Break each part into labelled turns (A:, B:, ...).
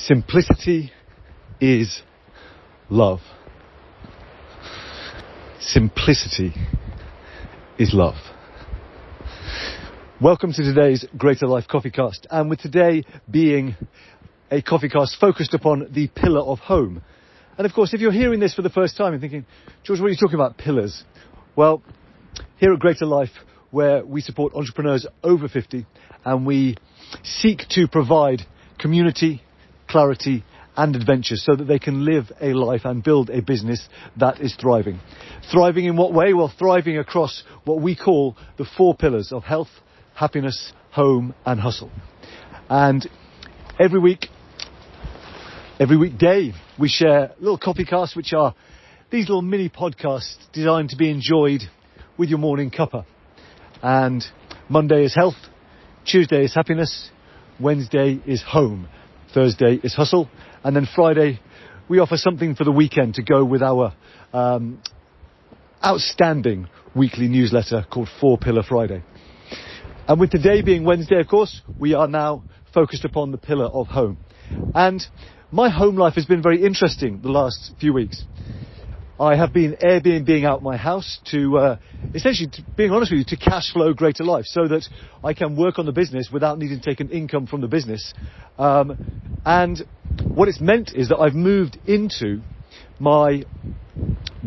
A: Simplicity is love. Simplicity is love. Welcome to today's Greater Life CoffeeCast, and with today being a CoffeeCast focused upon the pillar of home. And of course, if you're hearing this for the first time and thinking, George, what are you talking about, pillars? Well, here at Greater Life, where we support entrepreneurs over 50, and we seek to provide community, clarity and adventure so that they can live a life and build a business that is thriving. Thriving in what way? Well, thriving across what we call the 4 pillars of health, happiness, home and hustle. And every weekday, we share little coffee casts, which are these little mini podcasts designed to be enjoyed with your morning cuppa. And Monday is health, Tuesday is happiness, Wednesday is home, Thursday is hustle, and then Friday we offer something for the weekend to go with our outstanding weekly newsletter called 4 Pillar Friday. And with today being Wednesday, of course, we are now focused upon the pillar of home. And my home life has been very interesting the last few weeks. I have been Airbnb-ing out my house to, essentially, being honest with you, to cash flow Greater Life so that I can work on the business without needing to take an income from the business. And what it's meant is that I've moved into my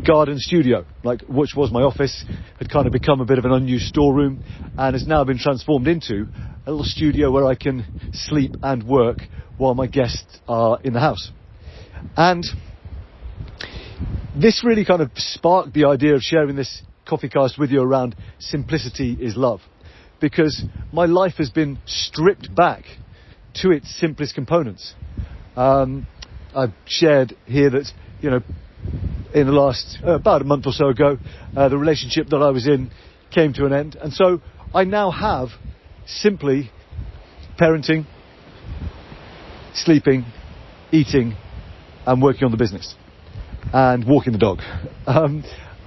A: garden studio, which was my office, had kind of become a bit of an unused storeroom and has now been transformed into a little studio where I can sleep and work while my guests are in the house. And this really kind of sparked the idea of sharing this coffee cast with you around simplicity is love, because my life has been stripped back to its simplest components. I've shared here that, in the last, about a month or so ago, the relationship that I was in came to an end. And so I now have simply parenting, sleeping, eating, and working on the business. And walking the dog.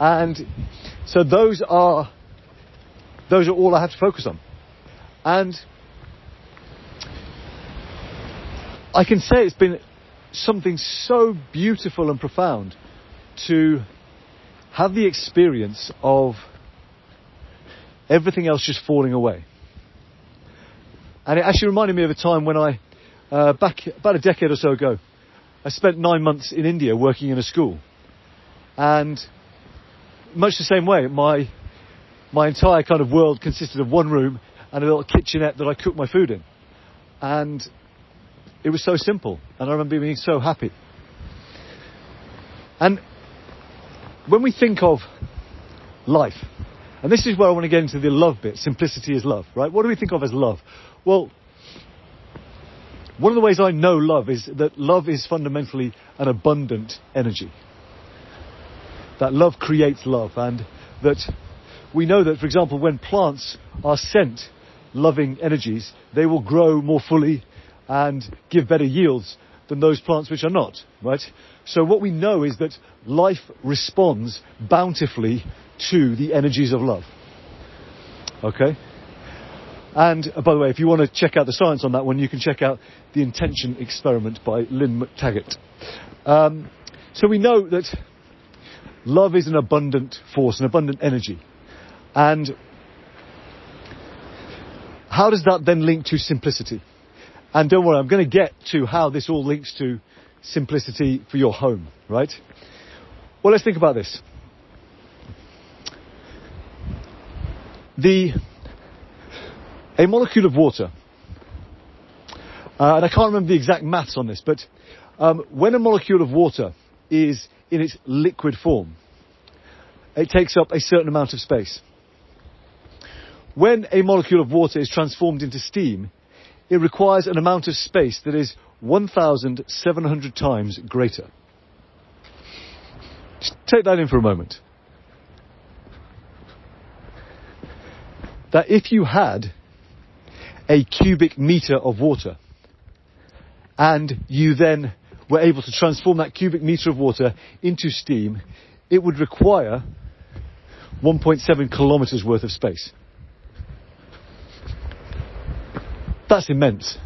A: And so those are all I have to focus on. And I can say it's been something so beautiful and profound to have the experience of everything else just falling away. And it actually reminded me of a time when I, back about a decade or so ago, I spent 9 months in India working in a school. And much the same way, my entire kind of world consisted of one room and a little kitchenette that I cooked my food in. And it was so simple. And I remember being so happy. And when we think of life, and this is where I want to get into the love bit, simplicity is love, right? What do we think of as love? Well, one of the ways I know love is that love is fundamentally an abundant energy. That love creates love, and that we know that, for example, when plants are sent loving energies, they will grow more fully and give better yields than those plants which are not, right? So what we know is that life responds bountifully to the energies of love. Okay? And by the way, if you want to check out the science on that one, you can check out The Intention Experiment by Lynn McTaggart. So we know that love is an abundant force, an abundant energy. And how does that then link to simplicity? And don't worry, I'm going to get to how this all links to simplicity for your home, right? Well, let's think about this. A molecule of water, and I can't remember the exact maths on this, but when a molecule of water is in its liquid form, it takes up a certain amount of space. When a molecule of water is transformed into steam, it requires an amount of space that is 1,700 times greater. Just take that in for a moment. That if you had a cubic meter of water and you then were able to transform that cubic meter of water into steam, it would require 1.7 kilometers worth of space. That's immense.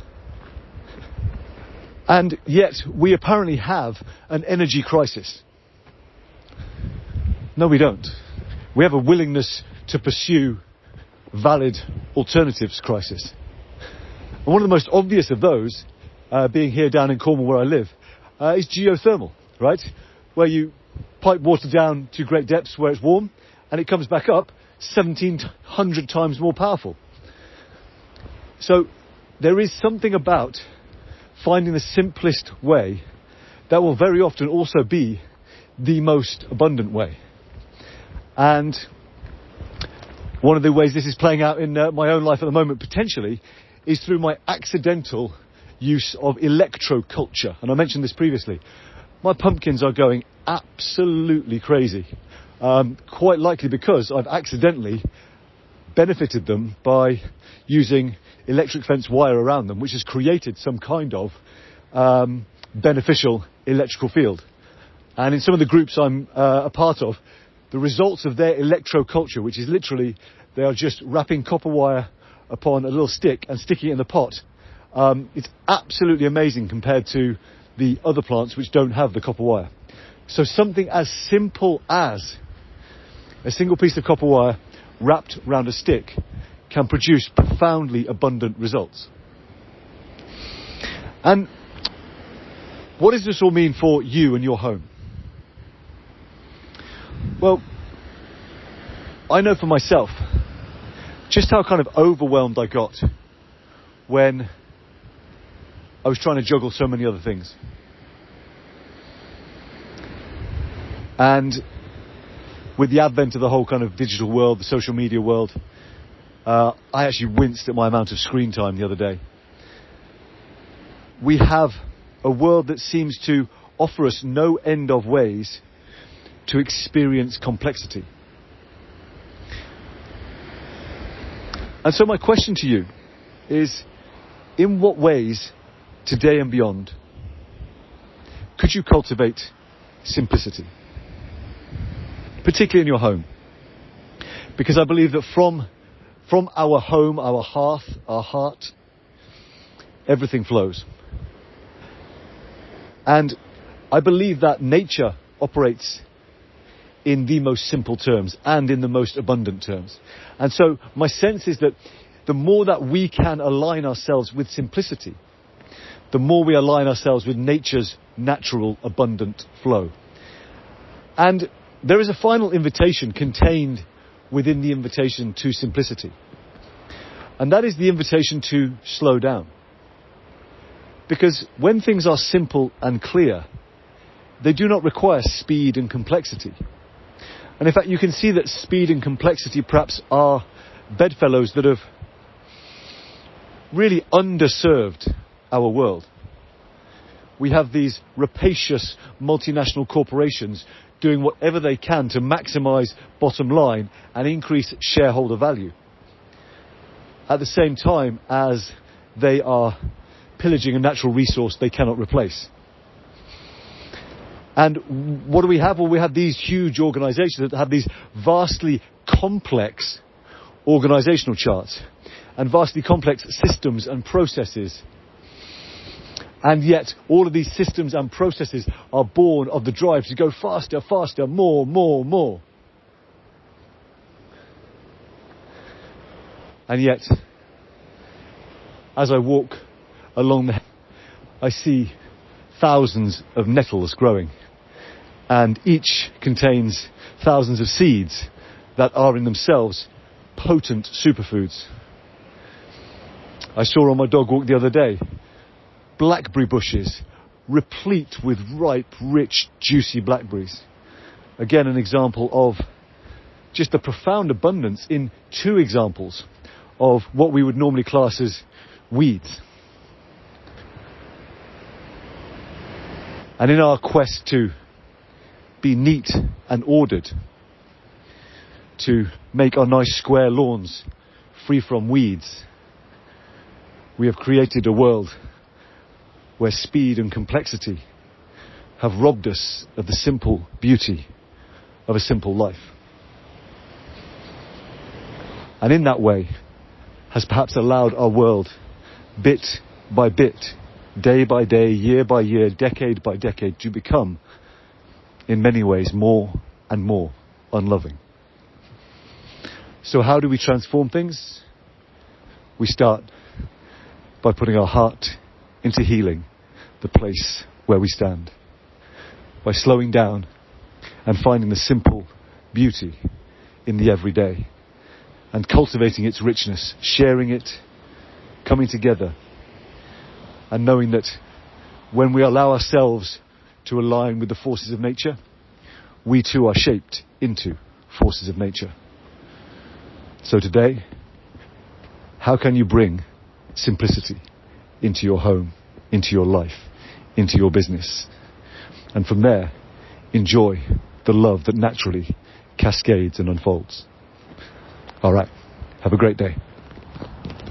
A: And yet we apparently have an energy crisis. No, we don't. We have a willingness to pursue valid alternatives crisis. And one of the most obvious of those, being here down in Cornwall where I live, is geothermal, right? Where you pipe water down to great depths where it's warm, and it comes back up 1,700 times more powerful. So there is something about finding the simplest way that will very often also be the most abundant way. And one of the ways this is playing out in my own life at the moment, potentially, is through my accidental use of electroculture. And I mentioned this previously. My pumpkins are going absolutely crazy. Quite likely because I've accidentally benefited them by using electric fence wire around them, which has created some kind of beneficial electrical field. And in some of the groups I'm a part of, the results of their electroculture, which is literally they are just wrapping copper wire upon a little stick and sticking it in the pot, it's absolutely amazing compared to the other plants which don't have the copper wire. So something as simple as a single piece of copper wire wrapped around a stick can produce profoundly abundant results. And what does this all mean for you and your home? Well, I know for myself just how kind of overwhelmed I got when I was trying to juggle so many other things. And with the advent of the whole kind of digital world, the social media world, I actually winced at my amount of screen time the other day. We have a world that seems to offer us no end of ways to experience complexity. And so my question to you is, in what ways, today and beyond, could you cultivate simplicity? Particularly in your home. Because I believe that from our home, our hearth, our heart, everything flows. And I believe that nature operates in the most simple terms and in the most abundant terms. And so my sense is that the more that we can align ourselves with simplicity, the more we align ourselves with nature's natural abundant flow. And there is a final invitation contained within the invitation to simplicity. And that is the invitation to slow down. Because when things are simple and clear, they do not require speed and complexity. And in fact, you can see that speed and complexity perhaps are bedfellows that have really underserved our world. We have these rapacious multinational corporations doing whatever they can to maximize bottom line and increase shareholder value, at the same time as they are pillaging a natural resource they cannot replace. And what do we have? Well, we have these huge organizations that have these vastly complex organizational charts and vastly complex systems and processes. And yet all of these systems and processes are born of the drive to go faster, faster, more, more, more. And yet, as I walk along I see thousands of nettles growing, and each contains thousands of seeds that are in themselves potent superfoods. I saw on my dog walk the other day blackberry bushes replete with ripe, rich, juicy blackberries. Again, an example of just the profound abundance in two examples of what we would normally class as weeds. And in our quest to be neat and ordered, to make our nice square lawns free from weeds, we have created a world where speed and complexity have robbed us of the simple beauty of a simple life. And in that way has perhaps allowed our world, bit by bit, day by day, year by year, decade by decade, to become, in many ways, more and more unloving. So how do we transform things? We start by putting our heart into healing the place where we stand, by slowing down and finding the simple beauty in the everyday and cultivating its richness, sharing it, coming together, and knowing that when we allow ourselves to align with the forces of nature, we too are shaped into forces of nature. So today, how can you bring simplicity into your home, into your life, into your business? And from there, enjoy the love that naturally cascades and unfolds. All right. Have a great day.